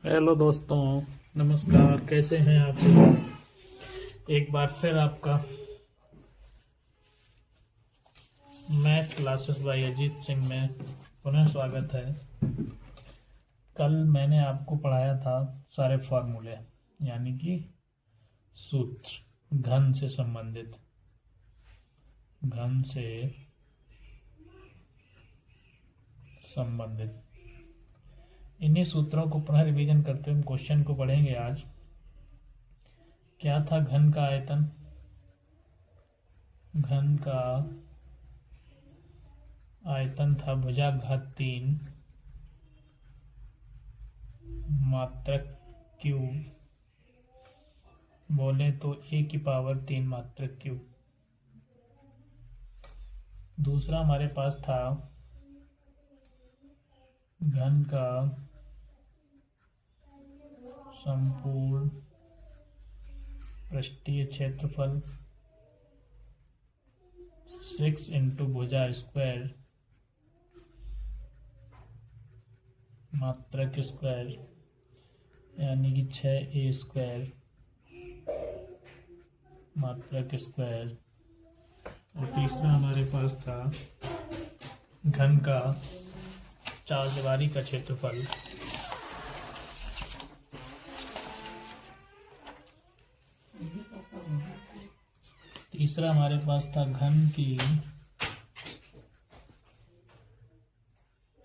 Hello दोस्तों, नमस्कार। कैसे हैं आप सब? एक बार फिर आपका math classes bye Ajit Singh में पुनः स्वागत है। कल मैंने आपको पढ़ाया था सारे फॉर्मूले, यानी कि सूत्र घन से संबंधित। इन्हीं सूत्रों को पुनः रिवीजन करते हुए हम क्वेश्चन को पढ़ेंगे आज। क्या था घन का आयतन? घन का आयतन था भुजाघात 3 मात्रक क्यूब, बोले तो a⁻³ मात्रक क्यूब। दूसरा हमारे पास था घन का संपूर्ण पृष्ठीय क्षेत्रफल 6 × भुजा स्क्वायर मात्रक स्क्वायर, यानी कि 6a² मात्रक स्क्वायर। और तीसरा हमारे पास था घन का चारदीवारी का क्षेत्रफल घन की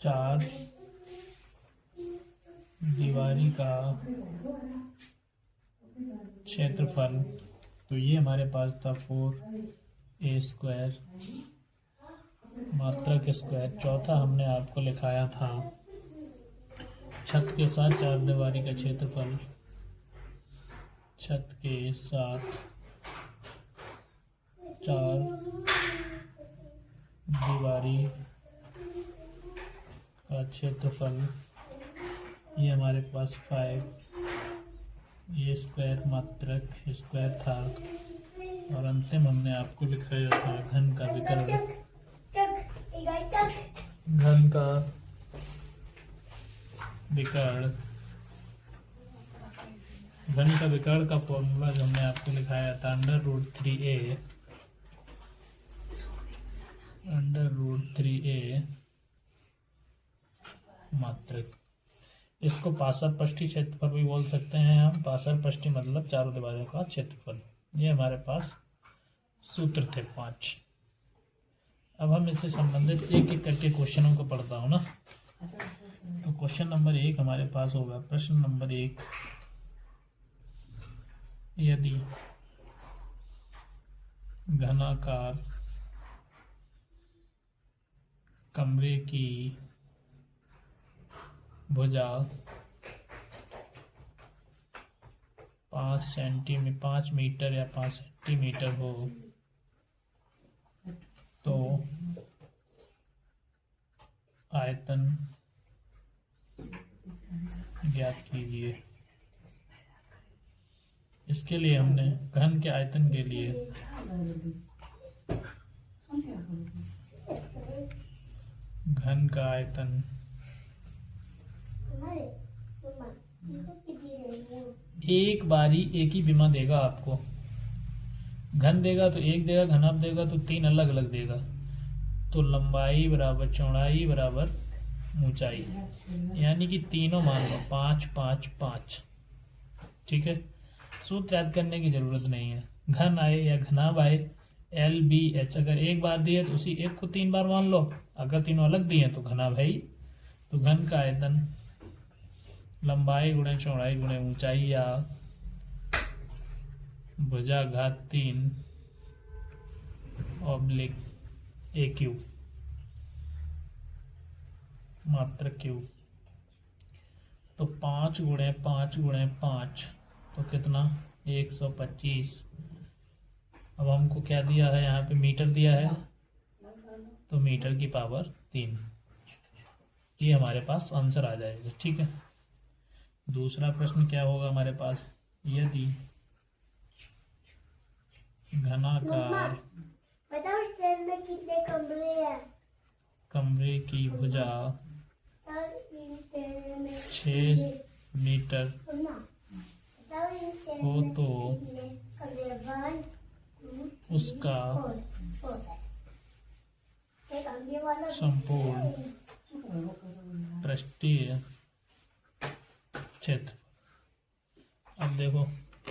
चार दीवारी का क्षेत्रफल, तो ये हमारे पास था 4a² मात्रक स्क्वायर। चौथा हमने आपको लिखाया था छत के साथ चार दीवारी का क्षेत्रफल, छत के साथ चार दीवारी का क्षेत्रफल, ये हमारे पास 5a² मात्रक स्क्वायर था। और अंतिम हमने आपको लिखाया था घन का विकर्ण। घन का विकर्ण का फॉर्मूला जो हमने आपको लिखाया था √3a मात्रक। इसको पार्श्व पृष्ठीय क्षेत्रफल भी बोल सकते हैं हम। पार्श्व पृष्ठीय मतलब चारों दीवारों का क्षेत्रफल। ये हमारे पास सूत्र थे 5। अब हम इससे संबंधित एक एक करके क्वेश्चनों को पढ़ता हूँ ना। तो क्वेश्चन नंबर 1 हमारे पास होगा। प्रश्न नंबर 1, यदि घनाकार कमरे की भुजा 5 मीटर या 5 सेंटीमीटर हो, तो आयतन ज्ञात कीजिए। इसके लिए हमने घन के आयतन के लिए घन का आयतन एक बारी एक ही विमा देगा आपको। घन देगा तो एक देगा, घनाभ देगा तो 3 अलग अलग देगा। तो लंबाई बराबर चौड़ाई बराबर ऊंचाई, यानी कि तीनों मान लो 5 5 5। ठीक है, सूत्र याद करने की जरूरत नहीं है। घन आए या घनाभ आए, LBH अगर एक बार दिए तो उसी एक को 3 बार मान लो। अगर तीनों अलग दिए तो घनाभ है ही। तो घन का आयतन लंबाई गुणे चौड़ाई गुणे ऊंचाई या भुजाघात 3 ऑब्लिक AQ मात्रक क्यूब। तो 5 × 5 × 5 तो कितना 125। अब हमको क्या दिया है, यहाँ पे मीटर दिया है, तो मीटर की पावर 3। ये हमारे पास आंसर आ जाएगा। ठीक है, दूसरा प्रश्न क्या होगा हमारे पास। यदि घनाकार कमरे की भुजा 6 मीटर मीटर हो तो उसका संपूर्ण पृष्ठीय क्षेत्र। अब देखो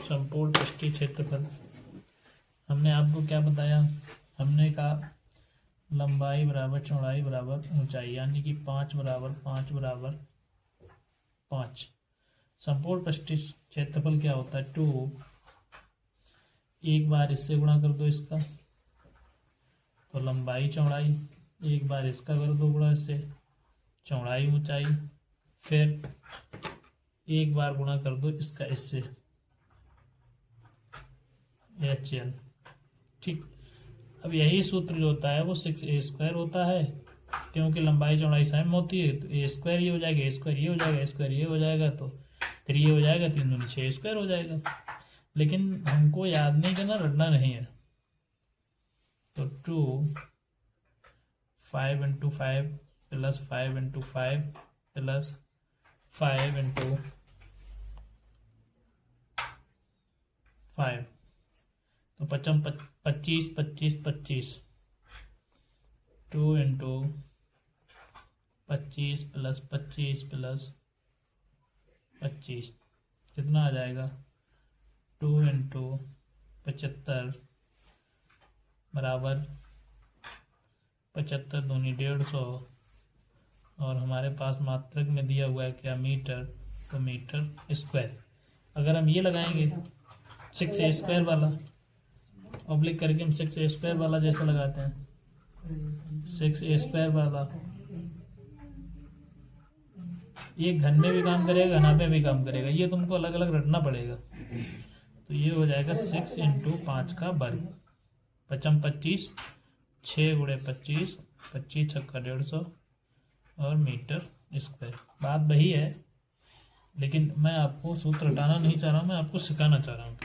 संपूर्ण पृष्ठीय क्षेत्रफल हमने आपको क्या बताया, हमने कहा लंबाई बराबर चौड़ाई बराबर ऊंचाई, यानी कि 5 बराबर 5 बराबर 5। संपूर्ण पृष्ठीय क्षेत्रफल क्या होता है 2, एक बार इससे गुणा कर दो इसका तो लंबाई चौड़ाई, एक बार इसका कर दो गुणा इससे चौड़ाई ऊंचाई, फिर एक बार गुणा कर दो इसका इससे HL। ठीक, अब यही सूत्र जो होता है वो 6a² होता है, क्योंकि लंबाई चौड़ाई सेम होती है तो a² ये हो जाएगा, a² ये हो जाएगा, a² ये हो जाएगा, तो फिर ये हो जाएगा 3 दूनी 6a² हो जाएगा। लेकिन हमको याद नहीं करना, रटना नहीं है। तो 2 5 × 5 + 5 × 5 + 5 × 5 तो 25 25 25 2 × 25 + 25 + 25 कितना आ जाएगा 2 × 75 बराबर 75 दूनी 150, और हमारे पास मात्रक में दिया हुआ है क्या मीटर, तो मीटर स्क्वायर। अगर हम ये लगाएंगे 6a² वाला ऑब्लिक करके, हम 6a² वाला जैसे लगाते हैं 6a² वाला, ये घन में भी काम करेगा, घना में भी काम करेगा, ये तुमको अलग अलग रटना पड़ेगा। तो ये हो जाएगा 6 × 5 का वर्ग, 55 25 6 × 25 25 छक्का 150 और मीटर स्क्वायर। बात वही है, लेकिन मैं आपको सूत्र हटाना नहीं चाह रहा हूँ, मैं आपको सिखाना चाह रहा हूँ।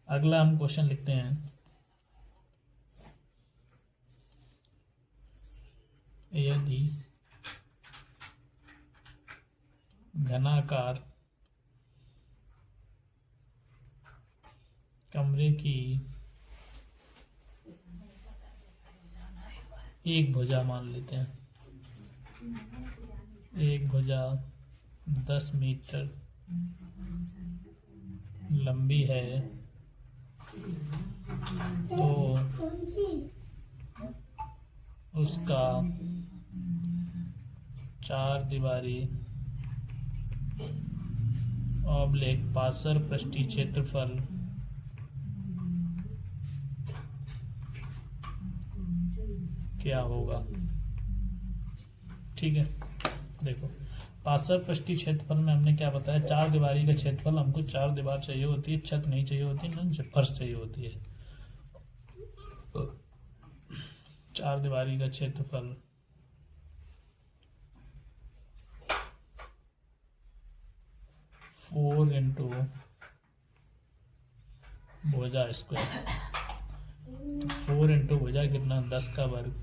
अगला हम क्वेश्चन लिखते हैं। यदि घनाकार कमरे की एक भुजा मान लेते हैं, एक भुजा 10 मीटर लंबी है, तो उसका 4 दीवारी ऑब्लिक पासर पृष्ठीय क्षेत्रफल क्या होगा। ठीक है, देखो पासर पृष्ठीय क्षेत्रफल में हमने क्या बताया, 4 दीवारी का क्षेत्रफल, हमको 4 दीवार चाहिए होती है, छत नहीं चाहिए होती, ना फर्श चाहिए होती है। 4 दीवारी का क्षेत्रफल फोर × भुजा स्क्वायर, तो 4 × भुजा कितना 10 का वर्ग,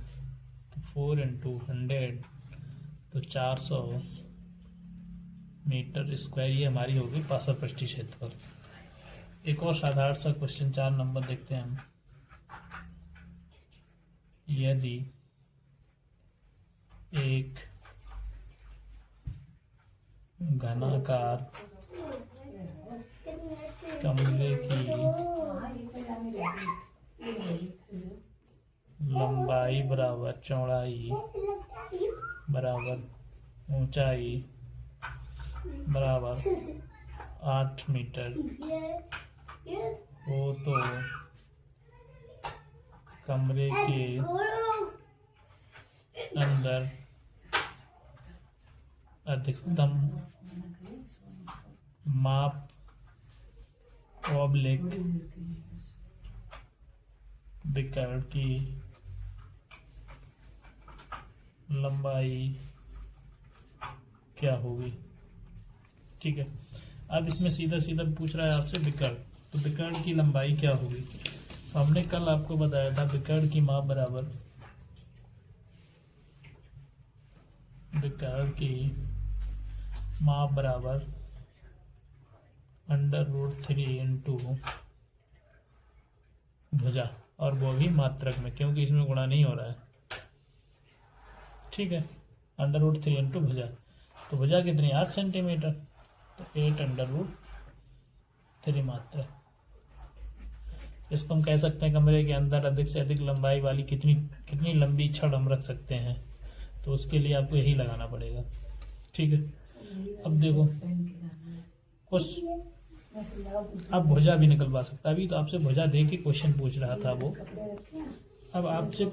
तो 4 × 100 तो 400 मीटर स्क्वायर, ये हमारी होगी पासर पृष्ठीय क्षेत्रफल। एक और साधारण सा क्वेश्चन 4 नंबर देखते हैं हम। यदि एक घनाकार कमरे की लंबाई बराबर चौड़ाई बराबर ऊंचाई बराबर 8 मीटर हो, तो कमरे के अंदर अधिकतम माप ऑब्लिक विकर्ण की लंबाई क्या होगी। ठीक है, अब इसमें सीधा सीधा पूछ रहा है आपसे विकर्ण, तो विकर्ण की लंबाई क्या होगी। हमने कल आपको बताया था विकर्ण की माप बराबर विकर्ण की माप बराबर √3 इंटू भुजा, और वो भी मात्रक में, क्योंकि इसमें गुणा नहीं हो रहा है। ठीक है, √3 इंटू भुजा, तो भुजा कितनी 8 सेंटीमीटर, तो 8√3 मात्रक। इसको हम कह सकते हैं कमरे के अंदर अधिक से अधिक लंबाई वाली कितनी लंबी छड़ हम रख सकते हैं, तो उसके लिए आपको यही लगाना पड़ेगा। ठीक है, अब देखो कुछ, अब भुजा भी निकलवा सकता है। अभी तो आपसे भुजा दे के क्वेश्चन पूछ रहा था वो, अब आपसे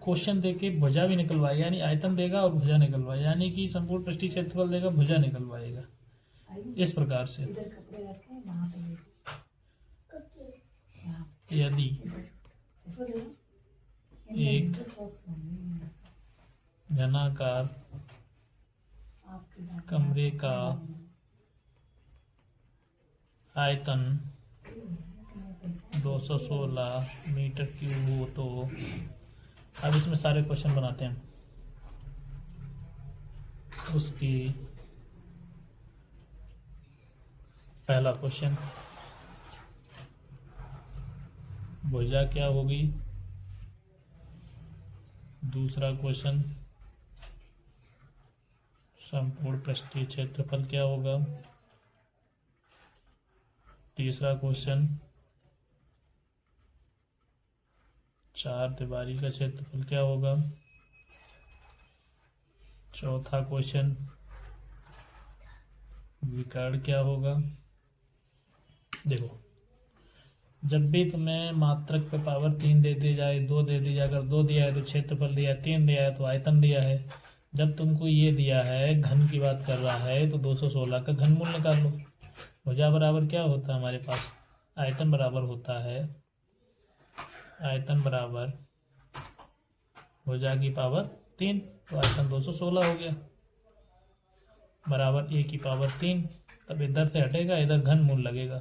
क्वेश्चन दे के भुजा भी निकलवाएगा, यानी आयतन देगा और भुजा निकलवाएगा, यानी कि संपूर्ण पृष्ठीय क्षेत्रफल देगा, भुजा निकलवाएगा। इस प्रकार से यदि एक घनाकार कमरे का आयतन 216 मीटर क्यूब हो, तो अब इसमें सारे क्वेश्चन बनाते हैं। उसकी पहला क्वेश्चन, भुजा क्या होगी। दूसरा क्वेश्चन, संपूर्ण पृष्ठीय क्षेत्रफल क्या होगा। तीसरा क्वेश्चन, चार दीवारी का क्षेत्रफल क्या होगा। चौथा क्वेश्चन, विकर्ण क्या होगा। देखो, जब भी तुम्हें मात्रक पे पावर 3 दे दी जाए, 2 दे दी जाए, अगर 2 दिया है तो क्षेत्रफल दिया है, 3 दिया है तो आयतन दिया है। जब तुमको ये दिया है, घन की बात कर रहा है, तो 216 का घनमूल निकाल लो। भुजा बराबर क्या होता है हमारे पास, आयतन बराबर होता है, आयतन बराबर भुजा की पावर 3, तो आयतन 216 हो गया, बराबर a की पावर 3। तब इधर से हटेगा, इधर घनमूल लगेगा,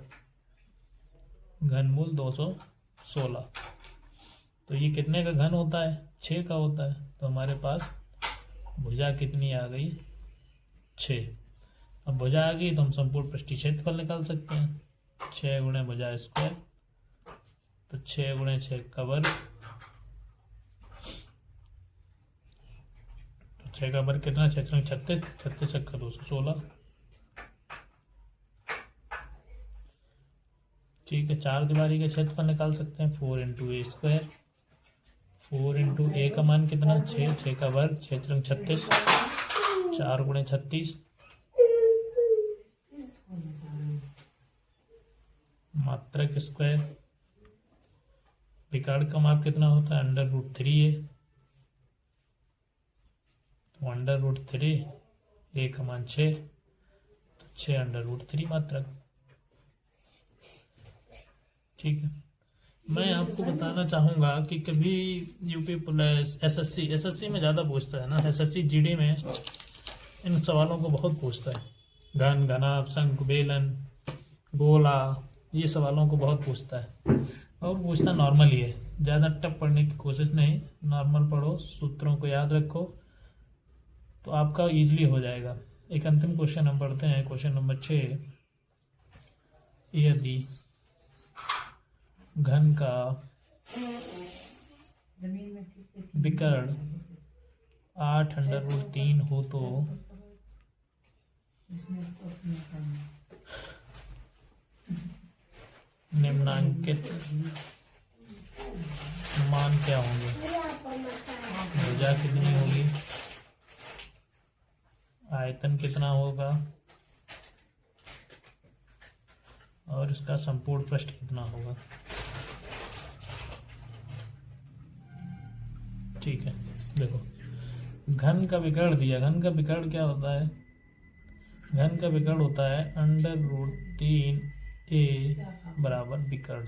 घनमूल 216। तो ये कितने का घन होता है, 6 का होता है। तो हमारे पास भुजा कितनी आ गई, 6। अब भुजा आ गई तो हम संपूर्ण पृष्ठीय क्षेत्रफल निकाल सकते हैं, 6 गुणे भुजा स्क्वायर, तो 6 गुणे 6 का वर्ग, तो 6 का वर्ग कितना, 6 36, 36 का 216। ठीक है, चार दीवारी का क्षेत्रफल निकाल सकते हैं, 4 इंटू ए स्क्वायर, 4 इंटू ए का मान कितना, 6, 6 का वर्ग, 6 36, 4 गुणे 36, मात्रक स्क्वायर। विकर्ण का माप कितना होता है, √3 है, तो √3, ए का मान 6, तो 6 √3 मात्रक। ठीक है, मैं आपको बताना चाहूँगा कि कभी यूपी पुलिस, एसएससी में ज़्यादा पूछता है ना, एसएससी जीडी में इन सवालों को बहुत पूछता है, घन, घनाभ, शंख, बेलन, गोला, ये सवालों को बहुत पूछता है, और पूछना नॉर्मल ही है, ज़्यादा टफ पढ़ने की कोशिश नहीं, नॉर्मल पढ़ो, सूत्रों को याद रखो, तो आपका इजीली हो जाएगा। एक अंतिम क्वेश्चन हम पढ़ते हैं, क्वेश्चन नंबर 6। यदि घन का विकर्ण 8√3 हो, तो निम्नांकित मान क्या होंगे। भुजा कितनी होगी, आयतन कितना होगा, और इसका संपूर्ण पृष्ठ कितना होगा। ठीक है, देखो, घन का विकर्ण दिया, घन का विकर्ण क्या होता है, घन का विकर्ण होता है √3 a बराबर विकर्ण।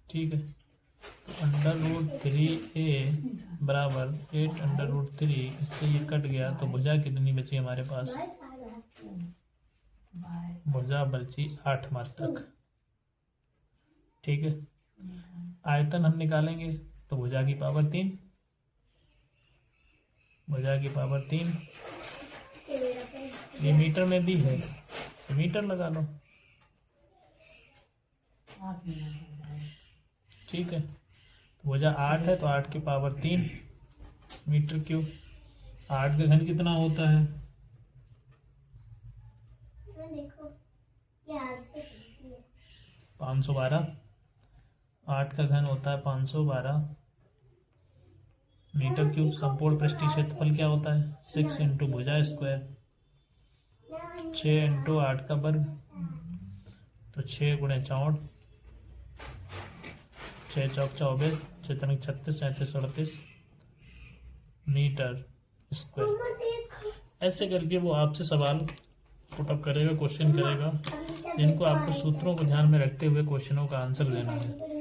ठीक है, तो √3a बराबर 8√3, इससे ये कट गया, तो भुजा कितनी बची हमारे पास, भुजा बची 8 मात्रक। ठीक है, आयतन हम निकालेंगे, तो भुजा की पावर 3, भुजा की पावर 3, ये मीटर में भी है, मीटर लगा लो। ठीक है, तो वजह 8 है तो 8 की पावर 3 मीटर क्यूब। 8 का घन कितना होता है? देखो ये 512। 8 का घन होता है 512 मीटर क्यूब। संपूर्ण पृष्ठीय क्षेत्रफल क्या होता है? 6 इंटू भुजा स्क्वायर, 6 इंटू 8 का वर्ग, तो 6 गुणे 64, 6 चौक 24, 6 तनिक 36, 37 38 मीटर स्क्वायर। ऐसे करके वो आपसे सवाल पुटअप करेगा, क्वेश्चन करेगा, जिनको आपको सूत्रों को ध्यान में रखते हुए क्वेश्चनों का आंसर देना है।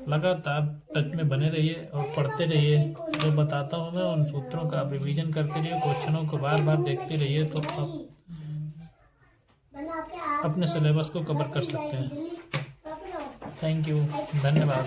लगातार टच में बने रहिए और पढ़ते रहिए। जो बताता हूँ मैं उन सूत्रों का आप रिवीजन करते रहिए, क्वेश्चनों को बार बार देखते रहिए, तो आप अपने सिलेबस को कवर कर सकते हैं। थैंक यू, धन्यवाद।